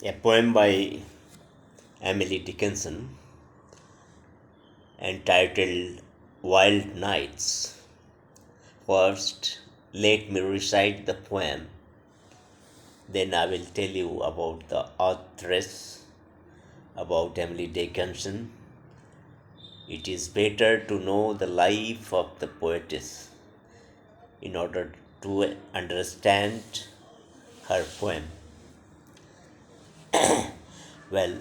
A poem by Emily Dickinson entitled Wild Nights. First, let me recite the poem, then I will tell you about the authoress, about Emily Dickinson. It is better to know the life of the poetess in order to understand her poem. Well,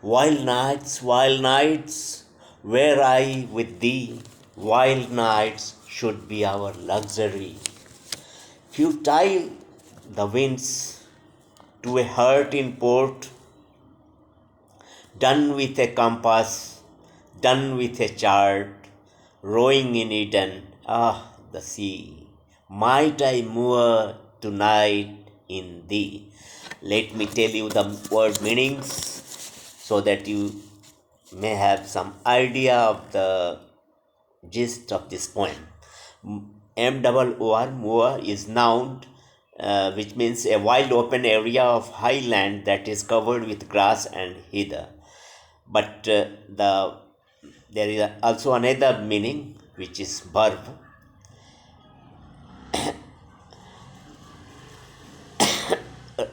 wild nights, were I with thee, wild nights should be our luxury. Futile the winds to a heart in port, done with a compass, done with a chart, rowing in Eden, the sea. Might I moor tonight in thee? Let me tell you the word meanings so that you may have some idea of the gist of this poem. MOOR, moor, is noun, which means a wide open area of high land that is covered with grass and heather. But there is also another meaning, which is verb.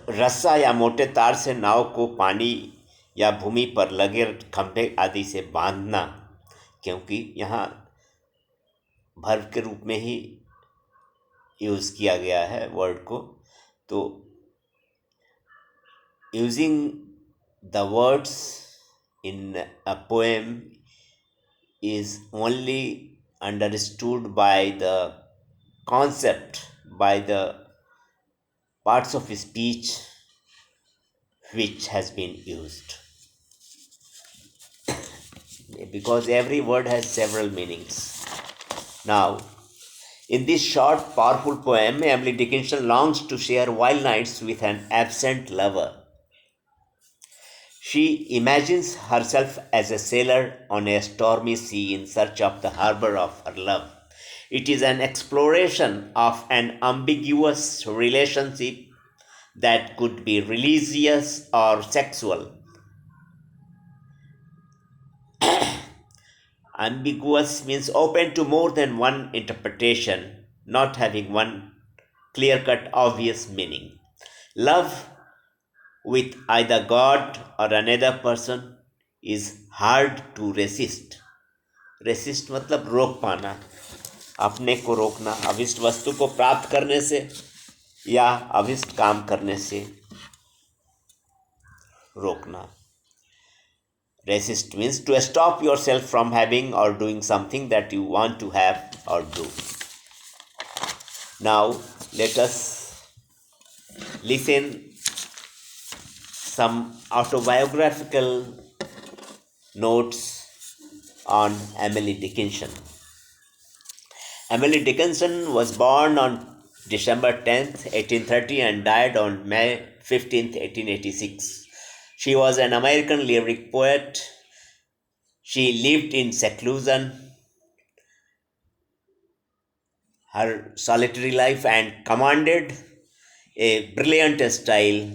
रस्सा या मोटे तार से नाव को पानी या भूमि पर लगे खंभे आदि से बांधना, क्योंकि यहाँ वर्ब के रूप में ही यूज़ किया गया है वर्ड को, तो using the words in a poem is only understood by the concept, by the parts of speech which has been used, because every word has several meanings. Now, in this short, powerful poem, Emily Dickinson longs to share wild nights with an absent lover. She imagines herself as a sailor on a stormy sea in search of the harbor of her love. It is an exploration of an ambiguous relationship that could be religious or sexual. Ambiguous means open to more than one interpretation, not having one clear cut, obvious meaning. Love with either God or another person is hard to resist. Resist मतलब रोक पाना, अपने को रोकना, अभिष्ट वस्तु को प्राप्त करने से या अभिष्ट काम करने से रोकना. Resist means to stop yourself from having or doing something that you want to have or do. Now, let us listen some autobiographical notes on Emily Dickinson. Emily Dickinson was born on December 10th, 1830 and died on May 15th, 1886. She was an American lyric poet. She lived in seclusion, her solitary life, and commanded a brilliant style.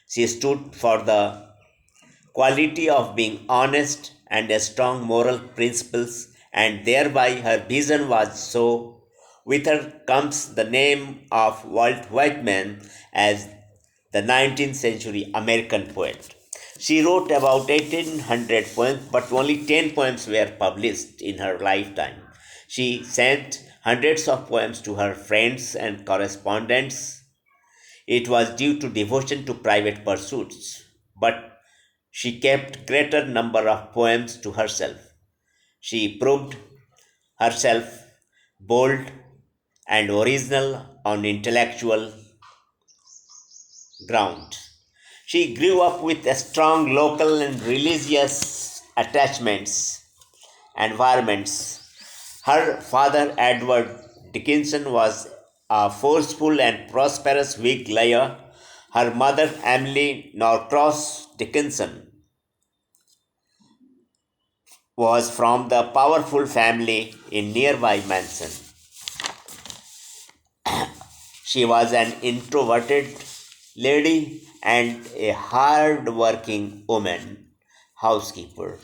She stood for the quality of being honest and a strong moral principles, and thereby her vision was so. With her comes the name of Walt Whitman as the 19th century American poet. She wrote about 1800 poems, but only 10 poems were published in her lifetime. She sent hundreds of poems to her friends and correspondents. It was due to devotion to private pursuits, but she kept greater number of poems to herself. She proved herself bold and original on intellectual ground. She grew up with a strong local and religious environments. Her father, Edward Dickinson, was a forceful and prosperous Whig lawyer. Her mother, Emily Norcross Dickinson, was from the powerful family in nearby Manson. She was an introverted lady and a hard working woman, housekeeper.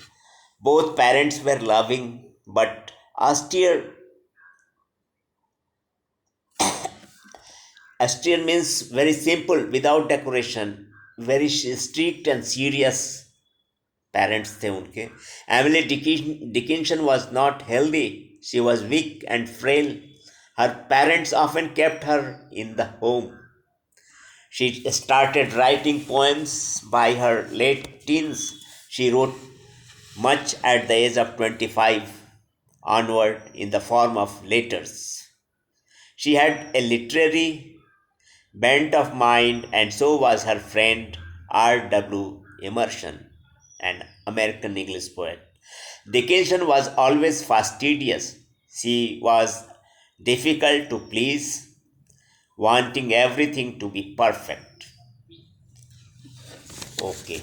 Both parents were loving but austere. Austere means very simple, without decoration, very strict and serious parents थे उनके. Emily Dickinson was not healthy. She was weak and frail. Her parents often kept her in the home. She started writing poems by her late teens. She wrote much at the age of 25 onward in the form of letters. She had a literary bent of mind, and so was her friend R.W. Emerson, an American English poet. Dickinson was always fastidious. She was difficult to please, wanting everything to be perfect. Okay.